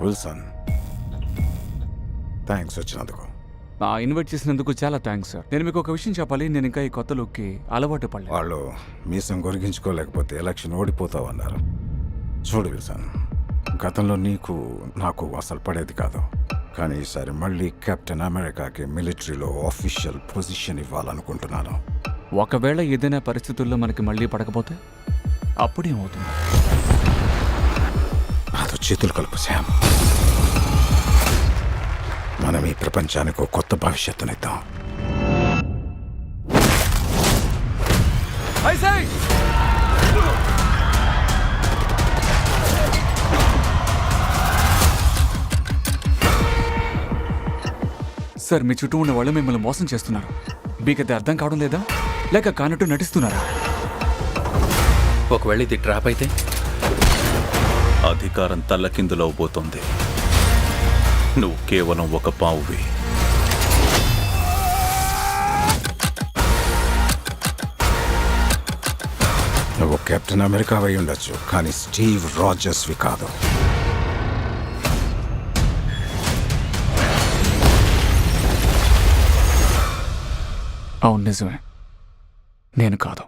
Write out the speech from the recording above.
Wilson, thanks వచ్చినందుకు. Invite చేసినందుకు చాలా థ్యాంక్స్ సార్. నేను మీకు ఒక విషయం చెప్పాలి. నేను ఇంకా ఈ కొత్త లుక్కి అలవాటు పడలేదు. వాళ్ళు మీసం కొరిగించుకోలేకపోతే ఎలక్షన్ ఓడిపోతావన్నారు. చూడు విల్సన్, గతంలో నీకు నాకు అసలు పడేది కాదు, కానీ ఈసారి మళ్ళీ కెప్టెన్ అమెరికాకి మిలిటరీలో ఆఫీషియల్ పొజిషన్ ఇవ్వాలనుకుంటున్నాను. ఒకవేళ ఏదైనా పరిస్థితుల్లో మనకి మళ్ళీ పడకపోతే అప్పుడేమవుతుంది? నాతో చేతులు కలుపు శామ్. మనం ఈ ప్రపంచానికి ఒక కొత్త భవిష్యత్తునిద్దాం. సార్, మీ చుట్టూ ఉన్న వాళ్ళు మిమ్మల్ని మోసం చేస్తున్నారు. మీకది అర్థం కావడం లేదా, లేక కానట్టు నటిస్తున్నారా? ఒకవేళ ఇది ట్రాప్ అయితే అధికారం తల్లకిందులవబోతోంది. నువ్వు కేవలం ఒక పావువి. నువ్వు కెప్టెన్ అమెరికా అయి ఉండొచ్చు, కానీ స్టీవ్ రాజర్స్వి కాదు. అవును, నిజమే. నేను కాదు.